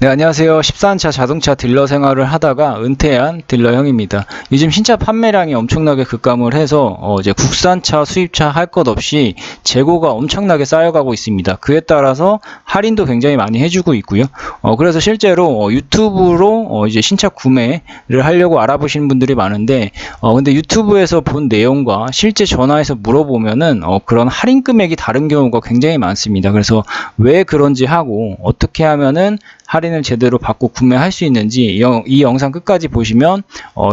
네, 안녕하세요. 14차 자동차 딜러 생활을 하다가 은퇴한 딜러형입니다. 요즘 신차 판매량이 엄청나게 급감을 해서 이제 국산차, 수입차 할 것 없이 재고가 엄청나게 쌓여가고 있습니다. 그에 따라서 할인도 굉장히 많이 해주고 있고요. 그래서 실제로 유튜브로 이제 신차 구매를 하려고 알아보시는 분들이 많은데, 근데 유튜브에서 본 내용과 실제 전화해서 물어보면은 그런 할인 금액이 다른 경우가 굉장히 많습니다. 그래서 왜 그런지 하고 어떻게 하면은 할인을 제대로 받고 구매할 수 있는지 이 영상 끝까지 보시면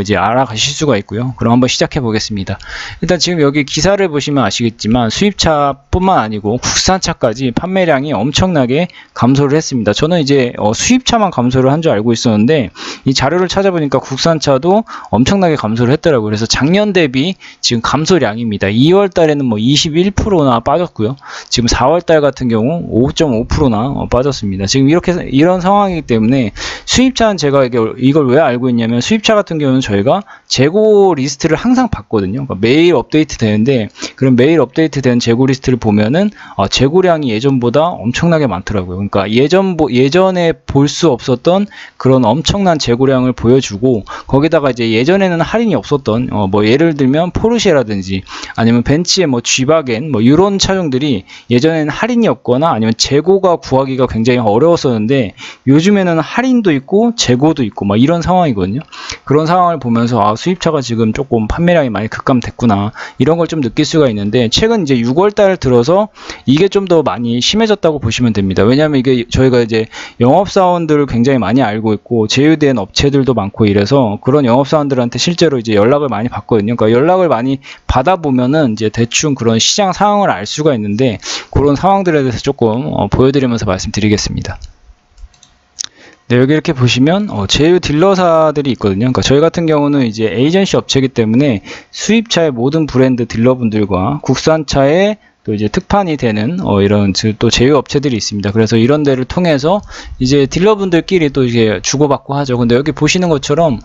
이제 알아가실 수가 있고요. 그럼 한번 시작해 보겠습니다. 일단 지금 여기 기사를 보시면 아시겠지만 수입차뿐만 아니고 국산차까지 판매량이 엄청나게 감소를 했습니다. 저는 이제 수입차만 감소를 한 줄 알고 있었는데 이 자료를 찾아보니까 국산차도 엄청나게 감소를 했더라고요. 그래서 작년 대비 지금 감소량입니다. 2월 달에는 뭐 21%나 빠졌고요. 지금 4월 달 같은 경우 5.5%나 빠졌습니다. 지금 이런 상황이기 때문에 수입차는 제가 이걸 왜 알고 있냐면 수입차 같은 경우는 저희가 재고 리스트를 항상 봤거든요. 그러니까 매일 업데이트 되는데 그럼 매일 업데이트 된 재고 리스트를 보면은 재고량이 예전보다 엄청나게 많더라고요. 그러니까 예전에 볼 수 없었던 그런 엄청난 재고량을 보여주고 거기다가 이제 예전에는 할인이 없었던 뭐 예를 들면 포르쉐라든지 아니면 벤츠의 뭐 G바겐 뭐 이런 차종들이 예전에는 할인이 없거나 아니면 재고가 구하기가 굉장히 어려웠었는데 요즘에는 할인도 있고 재고도 있고 막 이런 상황이거든요. 그런 상황을 보면서 수입차가 지금 조금 판매량이 많이 급감됐구나 이런 걸 좀 느낄 수가 있는데 최근 이제 6월달 들어서 이게 좀 더 많이 심해졌다고 보시면 됩니다. 왜냐하면 이게 저희가 이제 영업사원들을 굉장히 많이 알고 있고 제휴된 업체들도 많고 이래서 그런 영업사원들한테 실제로 이제 연락을 많이 받거든요. 그러니까 연락을 많이 받아보면은 이제 대충 그런 시장 상황을 알 수가 있는데 그런 상황들에 대해서 조금 보여드리면서 말씀드리겠습니다. 네, 여기 이렇게 보시면 제휴 딜러사들이 있거든요. 그러니까 저희 같은 경우는 이제 에이전시 업체이기 때문에 수입차의 모든 브랜드 딜러분들과 국산차의 또 이제 특판이 되는 이런 또 제휴 업체들이 있습니다. 그래서 이런 데를 통해서 이제 딜러분들끼리 또 이제 주고받고 하죠. 근데 여기 보시는 것처럼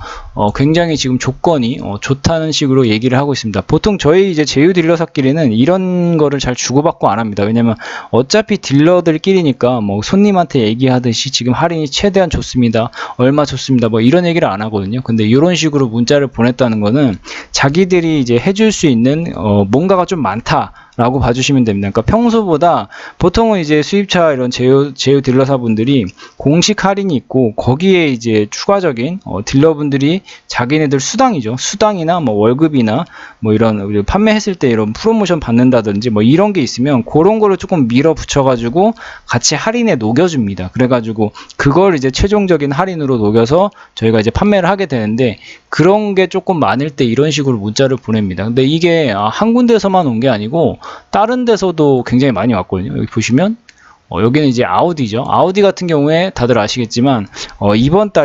굉장히 지금 조건이 좋다는 식으로 얘기를 하고 있습니다. 보통 저희 이제 제휴 딜러사끼리는 이런 거를 잘 주고받고 안 합니다. 왜냐면 어차피 딜러들끼리니까 뭐 손님한테 얘기하듯이 지금 할인이 최대한 좋습니다. 얼마 좋습니다. 뭐 이런 얘기를 안 하거든요. 근데 이런 식으로 문자를 보냈다는 거는 자기들이 이제 해줄 수 있는 뭔가가 좀 많다. 라고 봐주시면 됩니다. 그러니까 평소보다 보통은 이제 수입차 이런 제휴 딜러사분들이 공식 할인이 있고 거기에 이제 추가적인 딜러분들이 자기네들 수당이죠. 수당이나 뭐 월급이나 뭐 이런 판매했을 때 이런 프로모션 받는다든지 뭐 이런 게 있으면 그런 거를 조금 밀어붙여가지고 같이 할인에 녹여줍니다. 그래가지고 그걸 이제 최종적인 할인으로 녹여서 저희가 이제 판매를 하게 되는데 그런 게 조금 많을 때 이런 식으로 문자를 보냅니다. 근데 이게 한 군데서만 온 게 아니고 다른 데서도 굉장히 많이 왔거든요. 여기 보시면 여기는 이제 아우디죠. 아우디 같은 경우에 다들 아시겠지만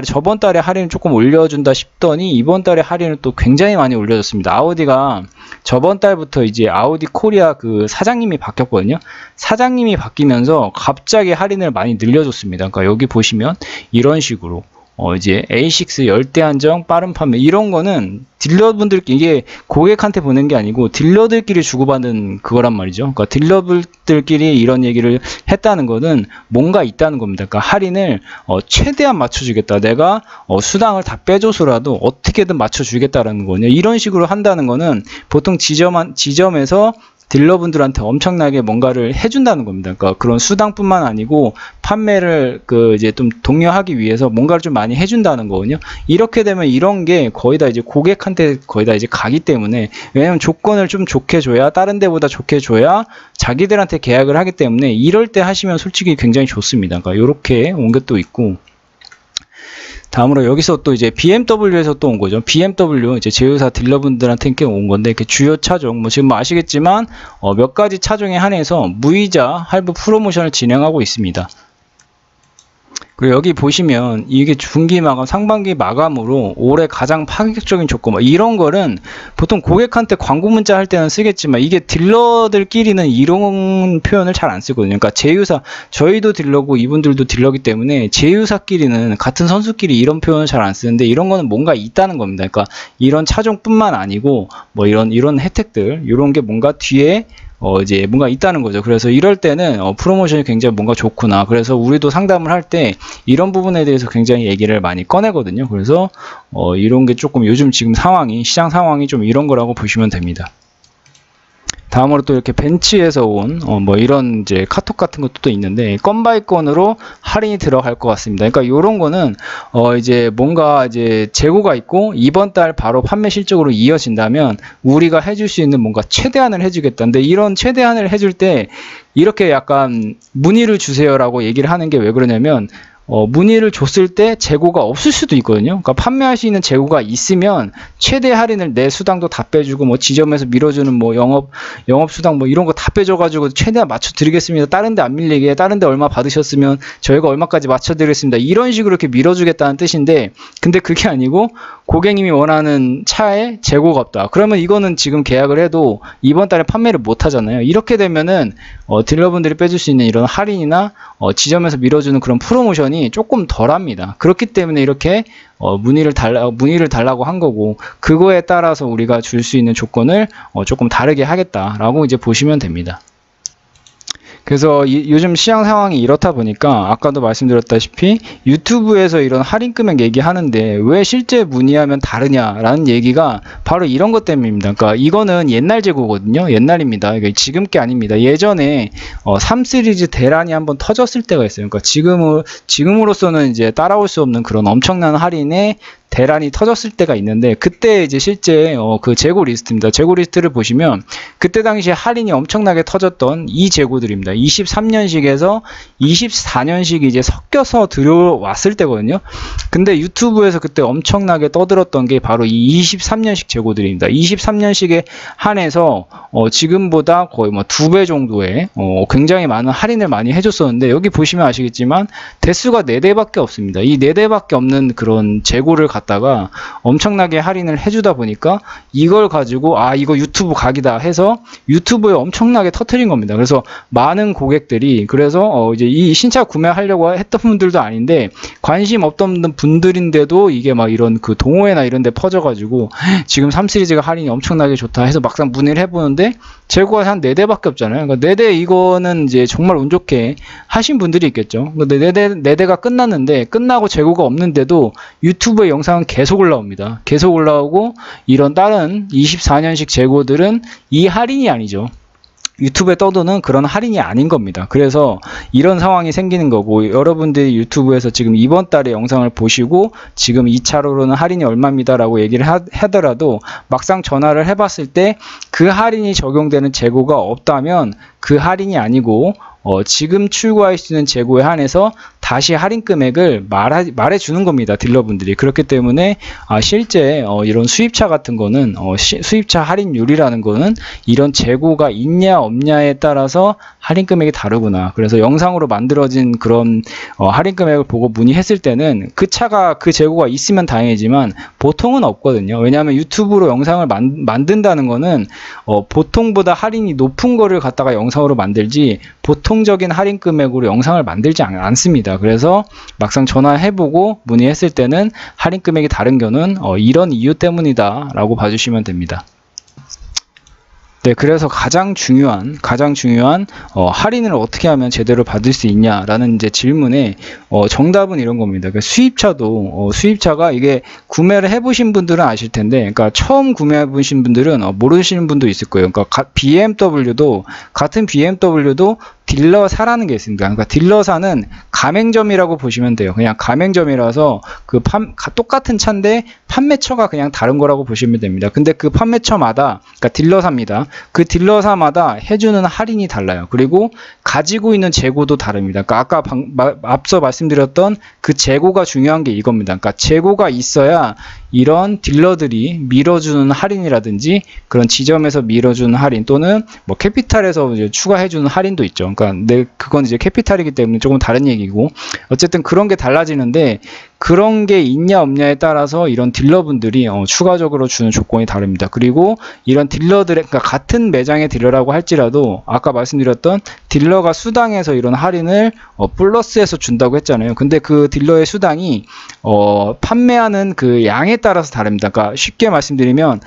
저번 달에 할인을 조금 올려준다 싶더니 이번 달에 할인을 또 굉장히 많이 올려줬습니다. 아우디가 저번 달부터 이제 아우디 코리아 그 사장님이 바뀌었거든요. 사장님이 바뀌면서 갑자기 할인을 많이 늘려줬습니다. 그러니까 여기 보시면 이런 식으로 이제 A6 열대 한정 빠른 판매 이런 거는 딜러분들끼리 이게 고객한테 보낸 게 아니고 딜러들끼리 주고받는 그거란 말이죠. 그러니까 딜러들끼리 이런 얘기를 했다는 거는 뭔가 있다는 겁니다. 그러니까 할인을 최대한 맞춰주겠다. 내가 수당을 다 빼줘서라도 어떻게든 맞춰주겠다라는 거냐. 이런 식으로 한다는 거는 보통 지점에서 딜러분들한테 엄청나게 뭔가를 해준다는 겁니다. 그러니까 그런 수당뿐만 아니고 판매를 이제 좀 독려하기 위해서 뭔가를 좀 많이 해준다는 거거든요. 이렇게 되면 이런 게 거의 다 이제 고객한테 거의 다 이제 가기 때문에 왜냐면 조건을 좀 좋게 줘야 다른 데보다 좋게 줘야 자기들한테 계약을 하기 때문에 이럴 때 하시면 솔직히 굉장히 좋습니다. 그러니까 이렇게 온 게 또 있고. 다음으로 여기서 또 이제 BMW에서 또 온 거죠. BMW 이제 제휴사 딜러분들한테 온 건데 이렇게 주요 차종 뭐 지금 아시겠지만 몇 가지 차종에 한해서 무이자 할부 프로모션을 진행하고 있습니다. 그리고 여기 보시면 이게 중기 마감, 상반기 마감으로 올해 가장 파격적인 조건 이런 거는 보통 고객한테 광고 문자 할 때는 쓰겠지만 이게 딜러들끼리는 이런 표현을 잘 안 쓰거든요. 그러니까 제휴사, 저희도 딜러고 이분들도 딜러기 때문에 제휴사끼리는 같은 선수끼리 이런 표현을 잘 안 쓰는데 이런 거는 뭔가 있다는 겁니다. 그러니까 이런 차종뿐만 아니고 뭐 이런 혜택들 이런 게 뭔가 뒤에 이제 뭔가 있다는 거죠. 그래서 이럴 때는 프로모션이 굉장히 뭔가 좋구나. 그래서 우리도 상담을 할 때 이런 부분에 대해서 굉장히 얘기를 많이 꺼내거든요. 그래서 이런 게 조금 요즘 지금 상황이, 시장 상황이 좀 이런 거라고 보시면 됩니다. 다음으로 또 이렇게 벤치에서 온 뭐 이런 이제 카톡 같은 것도 또 있는데, 건 바이 건으로 할인이 들어갈 것 같습니다. 그러니까 이런 거는 이제 뭔가 이제 재고가 있고 이번 달 바로 판매 실적으로 이어진다면 우리가 해줄 수 있는 뭔가 최대한을 해주겠다는데, 이런 최대한을 해줄 때 이렇게 약간 문의를 주세요라고 얘기를 하는 게 왜 그러냐면, 문의를 줬을 때 재고가 없을 수도 있거든요. 그러니까 판매할 수 있는 재고가 있으면 최대 할인을 내 수당도 다 빼주고, 뭐 지점에서 밀어주는 뭐 영업 수당 뭐 이런 거 다 빼줘가지고 최대한 맞춰드리겠습니다. 다른 데 안 밀리게, 다른 데 얼마 받으셨으면 저희가 얼마까지 맞춰드리겠습니다. 이런 식으로 이렇게 밀어주겠다는 뜻인데, 근데 그게 아니고 고객님이 원하는 차에 재고가 없다. 그러면 이거는 지금 계약을 해도 이번 달에 판매를 못 하잖아요. 이렇게 되면은 딜러분들이 빼줄 수 있는 이런 할인이나 지점에서 밀어주는 그런 프로모션이 조금 덜합니다. 그렇기 때문에 이렇게 문의를 달라고 한 거고, 그거에 따라서 우리가 줄 수 있는 조건을 조금 다르게 하겠다라고 이제 보시면 됩니다. 그래서 요즘 시장 상황이 이렇다 보니까 아까도 말씀드렸다시피 유튜브에서 이런 할인 금액 얘기하는데 왜 실제 문의하면 다르냐라는 얘기가 바로 이런 것 때문입니다. 그러니까 이거는 옛날 재고거든요. 옛날입니다. 이게 지금 게 아닙니다. 예전에 3 시리즈 대란이 한번 터졌을 때가 있어요. 그러니까 지금으로서는 이제 따라올 수 없는 그런 엄청난 할인에 대란이 터졌을 때가 있는데, 그때 이제 실제 그 재고 리스트입니다. 재고 리스트를 보시면 그때 당시에 할인이 엄청나게 터졌던 이 재고들입니다. 23년식에서 24년식이 이제 섞여서 들어왔을 때거든요. 근데 유튜브에서 그때 엄청나게 떠들었던 게 바로 이 23년식 재고들입니다. 23년식에 한해서 지금보다 거의 뭐 2배 정도의 굉장히 많은 할인을 많이 해줬었는데, 여기 보시면 아시겠지만 대수가 4대밖에 없습니다. 이 4대밖에 없는 그런 재고를 갖다가 엄청나게 할인을 해주다 보니까 이걸 가지고 이거 유튜브 각이다 해서 유튜브에 엄청나게 터트린 겁니다. 그래서 많은 고객들이, 그래서 이제 이 신차 구매하려고 했던 분들도 아닌데 관심 없던 분들인데도 이게 막 이런 그 동호회나 이런 데 퍼져가지고 지금 3 시리즈가 할인이 엄청나게 좋다 해서 막상 문의를 해보는데 재고가 한 4대밖에 없잖아요. 그러니까 4대, 이거는 이제 정말 운 좋게 하신 분들이 있겠죠. 근데 4대가 끝났는데, 끝나고 재고가 없는데도 유튜브에 영상은 계속 올라옵니다. 계속 올라오고, 이런 다른 24년식 재고들은 이 할인이 아니죠. 유튜브에 떠도는 그런 할인이 아닌 겁니다. 그래서 이런 상황이 생기는 거고, 여러분들이 유튜브에서 지금 이번 달에 영상을 보시고 지금 2차로는 할인이 얼마입니다 라고 얘기를 하더라도 막상 전화를 해봤을 때 그 할인이 적용되는 재고가 없다면 그 할인이 아니고 지금 출고할 수 있는 재고에 한해서 다시 할인 금액을 말해주는 겁니다. 딜러분들이. 그렇기 때문에 실제 이런 수입차 같은 거는 수입차 할인율이라는 거는 이런 재고가 있냐 없냐에 따라서 할인 금액이 다르구나. 그래서 영상으로 만들어진 그런 할인 금액을 보고 문의했을 때는 그 차가, 그 재고가 있으면 다행이지만 보통은 없거든요. 왜냐하면 유튜브로 영상을 만든다는 거는 보통보다 할인이 높은 거를 갖다가 영상으로 만들지 보통적인 할인 금액으로 영상을 만들지 않습니다. 그래서 막상 전화해보고 문의했을 때는 할인 금액이 다른 경우는 이런 이유 때문이다 라고 봐주시면 됩니다. 네, 그래서 가장 중요한 할인을 어떻게 하면 제대로 받을 수 있냐라는 이제 질문에 정답은 이런 겁니다. 그러니까 수입차가 이게 구매를 해보신 분들은 아실 텐데, 그러니까 처음 구매해보신 분들은 모르시는 분도 있을 거예요. 그러니까 같은 BMW도 딜러사라는 게 있습니다. 그러니까 딜러사는 가맹점이라고 보시면 돼요. 그냥 가맹점이라서 똑같은 차인데 판매처가 그냥 다른 거라고 보시면 됩니다. 근데 그 판매처마다, 그러니까 딜러사입니다. 그 딜러사마다 해주는 할인이 달라요. 그리고 가지고 있는 재고도 다릅니다. 그러니까 아까 앞서 말씀드렸던 그 재고가 중요한 게 이겁니다. 그러니까 재고가 있어야 이런 딜러들이 밀어주는 할인이라든지 그런 지점에서 밀어주는 할인, 또는 뭐 캐피탈에서 이제 추가해주는 할인도 있죠. 그러니까 그건 이제 캐피탈이기 때문에 조금 다른 얘기고, 어쨌든 그런 게 달라지는데, 그런 게 있냐 없냐에 따라서 이런 딜러분들이 추가적으로 주는 조건이 다릅니다. 그리고 이런 그러니까 같은 매장의 딜러라고 할지라도 아까 말씀드렸던 딜러가 수당에서 이런 할인을 플러스해서 준다고 했잖아요. 근데 그 딜러의 수당이 판매하는 그 양에 따라서 다릅니다. 그러니까 쉽게 말씀드리면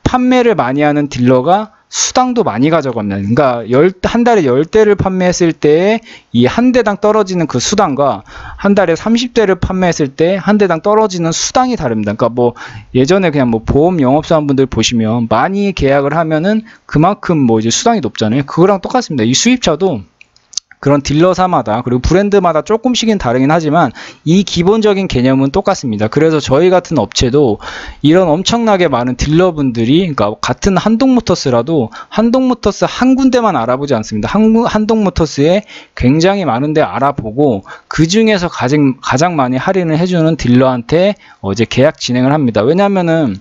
판매를 많이 하는 딜러가 수당도 많이 가져갑니다. 그러니까 한 달에 10대를 판매했을 때 이 한 대당 떨어지는 그 수당과 한 달에 30대를 판매했을 때 한 대당 떨어지는 수당이 다릅니다. 그러니까 뭐 예전에 그냥 뭐 보험 영업사원분들 보시면 많이 계약을 하면은 그만큼 뭐 이제 수당이 높잖아요. 그거랑 똑같습니다. 이 수입차도 그런 딜러사마다 그리고 브랜드마다 조금씩은 다르긴 하지만 이 기본적인 개념은 똑같습니다. 그래서 저희 같은 업체도 이런 엄청나게 많은 딜러분들이 그러니까 같은 한동모터스라도 한동모터스 한 군데만 알아보지 않습니다. 한동모터스에 굉장히 많은 데 알아보고 그 중에서 가장 많이 할인을 해주는 딜러한테 이제 계약 진행을 합니다. 왜냐면은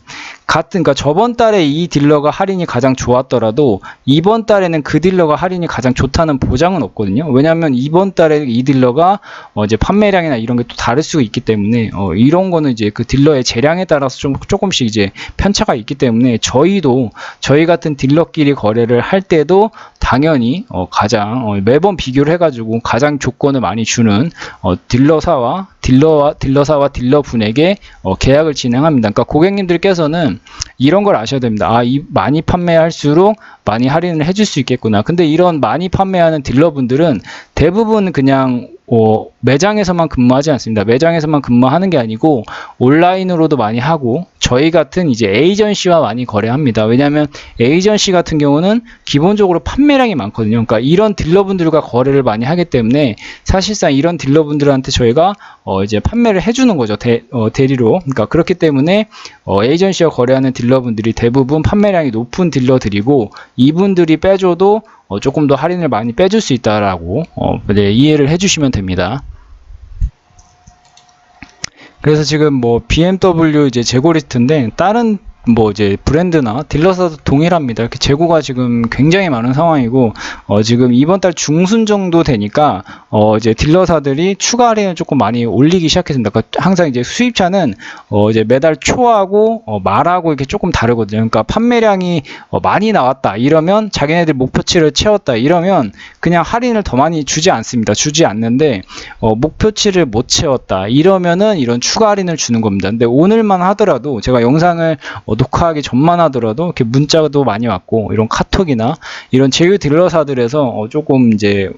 그러니까 저번 달에 이 딜러가 할인이 가장 좋았더라도 이번 달에는 그 딜러가 할인이 가장 좋다는 보장은 없거든요. 왜냐하면 이번 달에 이 딜러가 이제 판매량이나 이런 게 또 다를 수가 있기 때문에 이런 거는 이제 그 딜러의 재량에 따라서 조금씩 이제 편차가 있기 때문에 저희 같은 딜러끼리 거래를 할 때도 당연히 가장 매번 비교를 해가지고 가장 조건을 많이 주는 딜러사와 딜러분에게 계약을 진행합니다. 그러니까 고객님들께서는 이런 걸 아셔야 됩니다. 많이 판매할수록 많이 할인을 해줄 수 있겠구나. 근데 이런 많이 판매하는 딜러분들은 대부분 그냥 매장에서만 근무하지 않습니다. 매장에서만 근무하는 게 아니고 온라인으로도 많이 하고 저희 같은 이제 에이전시와 많이 거래합니다. 왜냐하면 에이전시 같은 경우는 기본적으로 판매량이 많거든요. 그러니까 이런 딜러분들과 거래를 많이 하기 때문에 사실상 이런 딜러분들한테 저희가 이제 판매를 해주는 거죠. 대리로. 그러니까 그렇기 때문에 에이전시와 거래하는 딜러분들이 대부분 판매량이 높은 딜러들이고 이분들이 빼줘도 조금 더 할인을 많이 빼줄 수 있다라고 이해를 해주시면 됩니다. 그래서 지금 뭐 BMW 이제 재고 리스트인데 다른 뭐 이제 브랜드나 딜러사도 동일합니다. 이렇게 재고가 지금 굉장히 많은 상황이고 지금 이번 달 중순 정도 되니까 이제 딜러사들이 추가 할인을 조금 많이 올리기 시작했습니다. 그러니까 항상 이제 수입차는 이제 매달 초하고 말하고 이렇게 조금 다르거든요. 그러니까 판매량이 많이 나왔다 이러면 자기네들 목표치를 채웠다 이러면 그냥 할인을 더 많이 주지 않습니다. 주지 않는데 목표치를 못 채웠다 이러면은 이런 추가 할인을 주는 겁니다. 근데 오늘만 하더라도 제가 영상을 녹화하기 전만 하더라도 이렇게 문자도 많이 왔고 이런 카톡이나 이런 제휴 딜러사들에서 조금 이제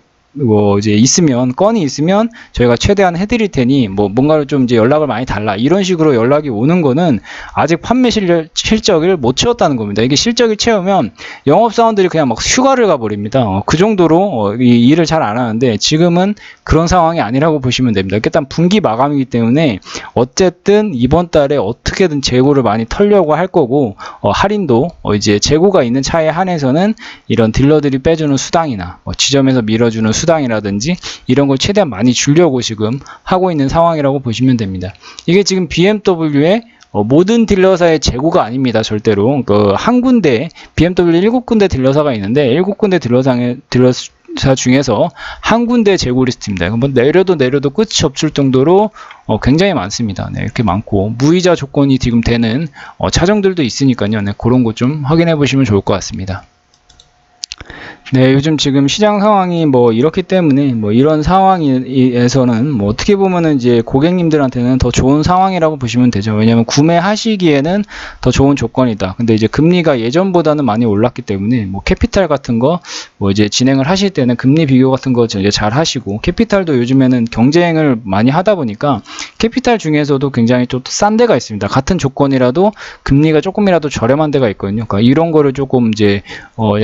건이 있으면 저희가 최대한 해드릴 테니 뭔가를 좀 이제 연락을 많이 달라 이런 식으로 연락이 오는 거는 아직 판매 실적을 못 채웠다는 겁니다. 이게 실적을 채우면 영업사원들이 그냥 막 휴가를 가버립니다. 그 정도로 이 일을 잘 안 하는데 지금은 그런 상황이 아니라고 보시면 됩니다. 일단 분기 마감이기 때문에 어쨌든 이번 달에 어떻게든 재고를 많이 털려고 할 거고 할인도 이제 재고가 있는 차에 한해서는 이런 딜러들이 빼주는 수당이나 지점에서 밀어주는 수당이라든지 이런 걸 최대한 많이 주려고 지금 하고 있는 상황이라고 보시면 됩니다. 이게 지금 BMW의 모든 딜러사의 재고가 아닙니다. 절대로 한 군데 BMW 7군데 딜러사가 있는데 7군데 딜러사 중에서 한 군데 재고 리스트입니다. 한번 내려도 끝이 없을 정도로 굉장히 많습니다. 네, 이렇게 많고 무이자 조건이 지금 되는 차종들도 있으니까요. 네, 그런 거 좀 확인해 보시면 좋을 것 같습니다. 네, 요즘 지금 시장 상황이 이렇기 때문에 이런 상황에서는 어떻게 보면은 이제 고객님들한테는 더 좋은 상황이라고 보시면 되죠. 왜냐하면 구매하시기에는 더 좋은 조건이다. 근데 이제 금리가 예전보다는 많이 올랐기 때문에 캐피탈 같은 거 이제 진행을 하실 때는 금리 비교 같은 거 이제 잘 하시고 캐피탈도 요즘에는 경쟁을 많이 하다 보니까 캐피탈 중에서도 굉장히 좀 싼 데가 있습니다. 같은 조건이라도 금리가 조금이라도 저렴한 데가 있거든요. 그러니까 이런 거를 조금 이제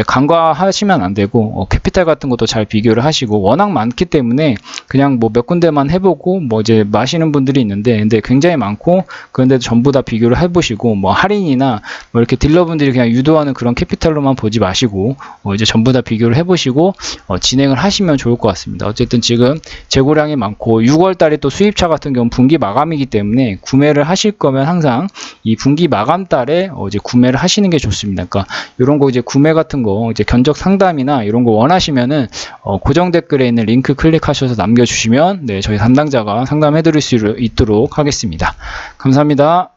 간과하시면 안 되고 캐피탈 같은 것도 잘 비교를 하시고 워낙 많기 때문에 그냥 몇 군데만 해보고 이제 마시는 분들이 있는데 근데 굉장히 많고 그런데도 전부 다 비교를 해보시고 할인이나 이렇게 딜러분들이 그냥 유도하는 그런 캐피탈로만 보지 마시고 이제 전부 다 비교를 해보시고 진행을 하시면 좋을 것 같습니다. 어쨌든 지금 재고량이 많고 6월 달에 또 수입차 같은 경우는 분기 마감이기 때문에 구매를 하실 거면 항상 이 분기 마감 달에 이제 구매를 하시는 게 좋습니다. 그러니까 이런 거 이제 구매 같은 거 이제 견적 상담이나 이런 거 원하시면은 고정 댓글에 있는 링크 클릭하셔서 남겨주시면 네, 저희 담당자가 상담해 드릴 수 있도록 하겠습니다. 감사합니다.